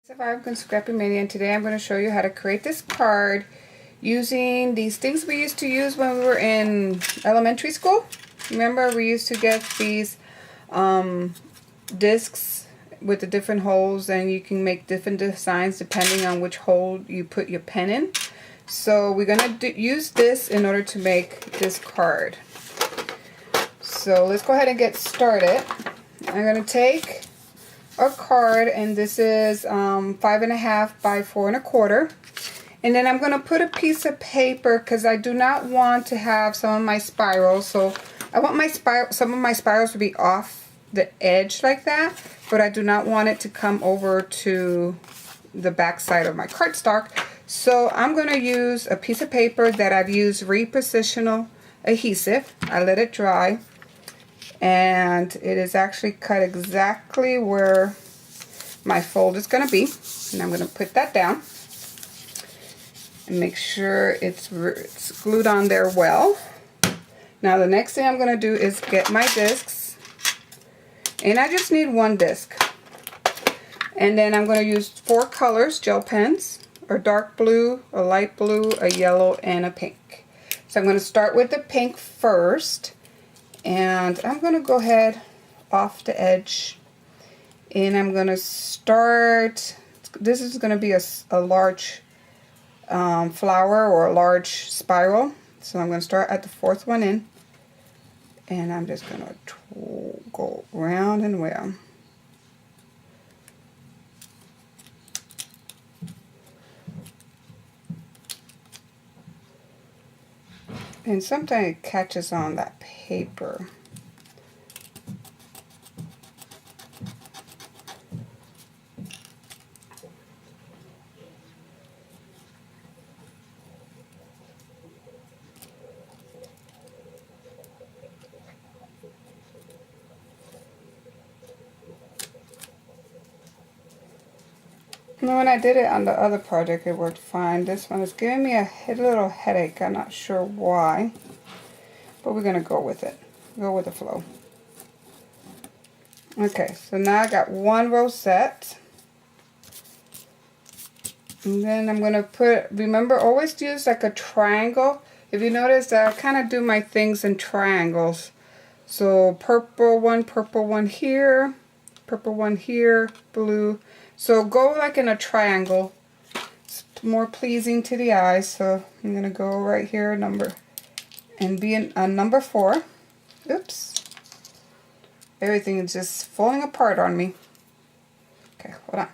Survive with Scrappy Mania, and today I'm going to show you how to create this card using these things we used to use when we were in elementary school. Remember, we used to get these discs with the different holes, and you can make different designs depending on which hole you put your pen in. So we're going to use this in order to make this card. So let's go ahead and get started. I'm going to take a card, and this is 5.5 by 4.25, and then I'm going to put a piece of paper because I do not want to have some of my spirals. So I want some of my spirals to be off the edge like that, but I do not want it to come over to the back side of my cardstock. So I'm going to use a piece of paper that I've used repositional adhesive. I let it dry, and it is actually cut exactly where my fold is going to be, and I'm going to put that down and make sure it's glued on there well. Now the next thing I'm going to do is get my discs, and I just need one disc, and then I'm going to use 4 colors gel pens, a dark blue, a light blue, a yellow, and a pink. So I'm going to start with the pink first. And I'm going to go ahead off the edge, and I'm going to start, this is going to be a large flower or a large spiral. So I'm going to start at the 4th one in, and I'm just going to go round and round. And sometimes it catches on that paper. And when I did it on the other project, it worked fine. This one is giving me a little headache. I'm not sure why, but we're going to go with it. Go with the flow. Okay, so now I got one rosette. And then I'm going to put, remember, always use like a triangle. If you notice, I kind of do my things in triangles. So purple one here, purple one here, blue. So go like in a triangle. It's more pleasing to the eye. So I'm going to go right here, and be in number 4. Oops. Everything is just falling apart on me. Okay, hold on.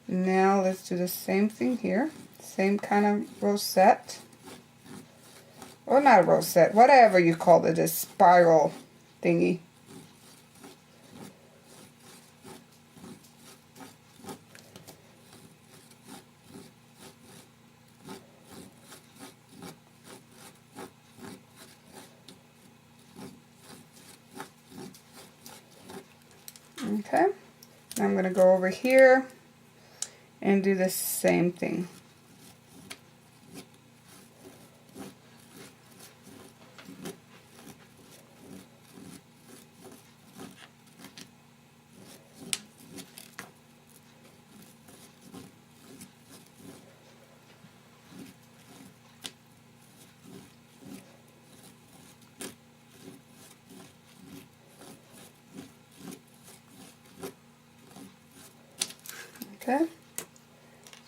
Now let's do the same thing here. Same kind of rosette. Or not a rosette, whatever you call it, this spiral thingy. Okay, I'm going to go over here and do the same thing. Okay,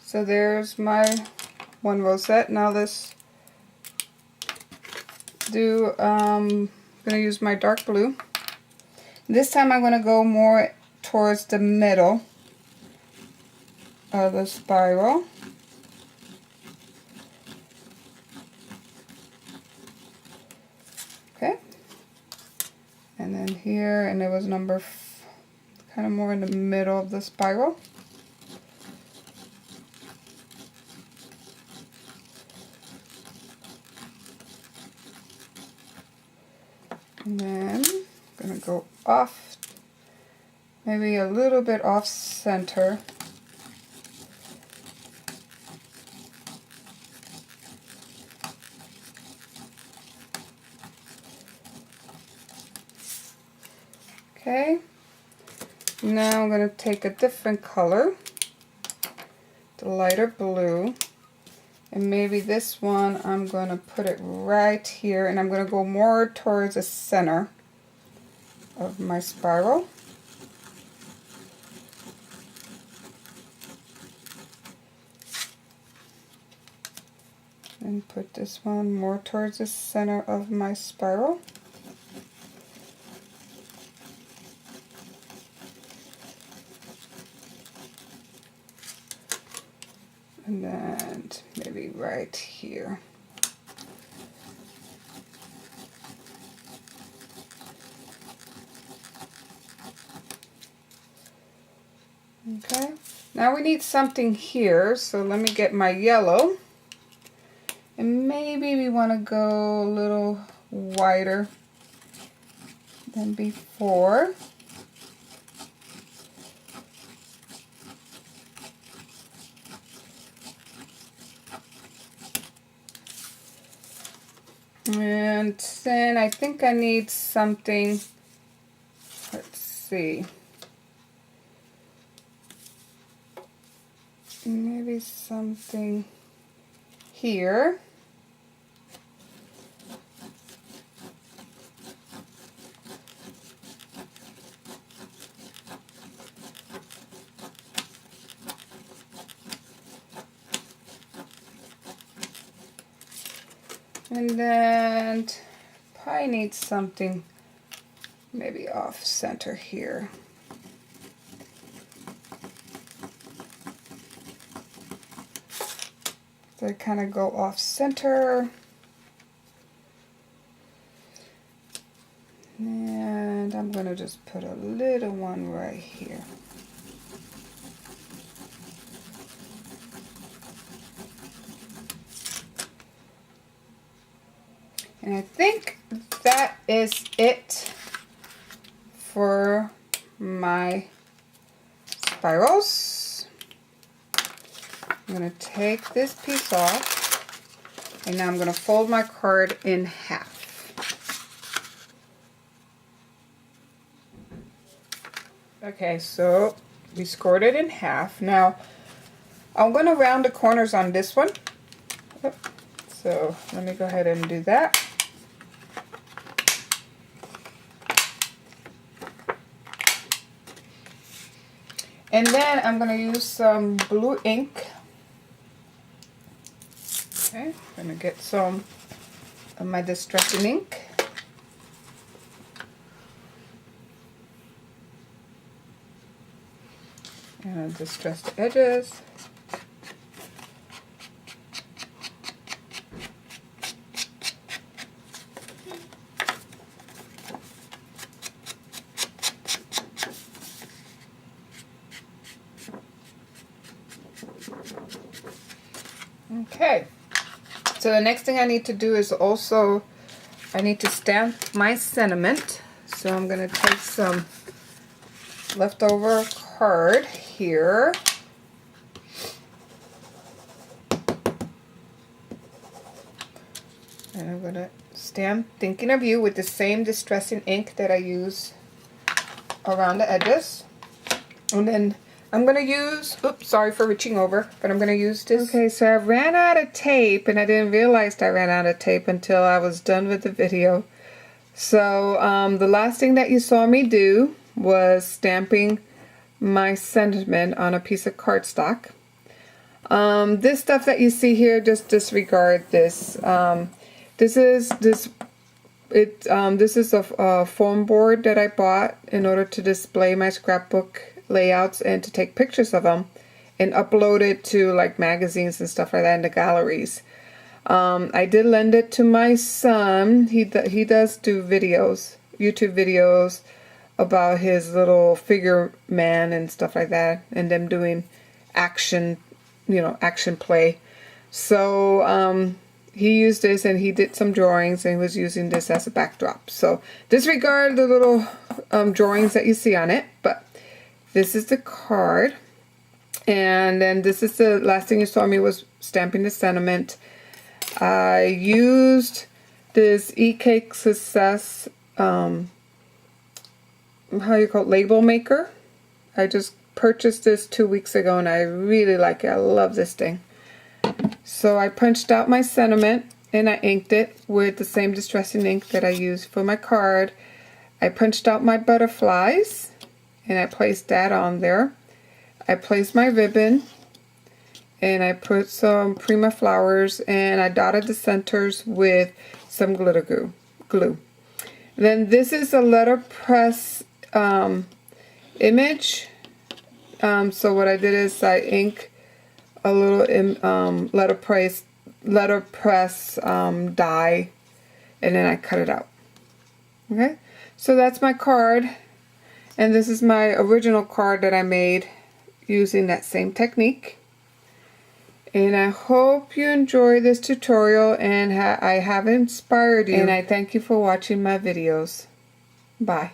so there's my one rosette. Now let's do, I'm going to use my dark blue. This time I'm going to go more towards the middle of the spiral. Okay, and then here, and it was kind of more in the middle of the spiral. And then I'm going to go off, maybe a little bit off center. Okay, now I'm going to take a different color. the lighter blue. And maybe this one, I'm going to put it right here, and I'm going to go more towards the center of my spiral. And put this one more towards the center of my spiral. And then maybe right here. Okay, now we need something here, so let me get my yellow. And maybe we want to go a little wider than before. And then I think I need something, let's see, maybe something here. And then probably need something maybe off center here. So I kind of go off center. And I'm going to just put a little one right here. And I think that is it for my spirals. I'm going to take this piece off, and now I'm going to fold my card in half. Okay, so we scored it in half. Now I'm going to round the corners on this one. So let me go ahead and do that. And then I'm going to use some blue ink. Okay, I'm going to get some of my distressing ink. And I'll distress the edges. Okay, so the next thing I need to do is also, I need to stamp my sentiment. So I'm going to take some leftover card here. And I'm going to stamp Thinking of You with the same distressing ink that I use around the edges. And then I'm going to use, oops, sorry for reaching over, but I'm going to use this. Okay, so I ran out of tape, and I didn't realize I ran out of tape until I was done with the video. So the last thing that you saw me do was stamping my sentiment on a piece of cardstock. This stuff that you see here, just disregard this. This is a foam board that I bought in order to display my scrapbook layouts and to take pictures of them and upload it to like magazines and stuff like that in the galleries. I did lend it to my son. He does do videos, YouTube videos about his little figure man and stuff like that, and them doing action, action play. So he used this and he did some drawings and he was using this as a backdrop. So disregard the little drawings that you see on it, but this is the card. And then this is the last thing you saw me was stamping the sentiment. I used this E-Cake Success, label maker. I just purchased this 2 weeks ago and I really like it. I love this thing. So I punched out my sentiment and I inked it with the same distressing ink that I used for my card. I punched out my butterflies and I placed that on there. I placed my ribbon and I put some Prima flowers and I dotted the centers with some glitter glue. Then this is a letterpress image. So what I did is I inked a little letterpress die, and then I cut it out. Okay, so that's my card, and this is my original card that I made using that same technique. And I hope you enjoy this tutorial and I have inspired you, and I thank you for watching my videos. Bye.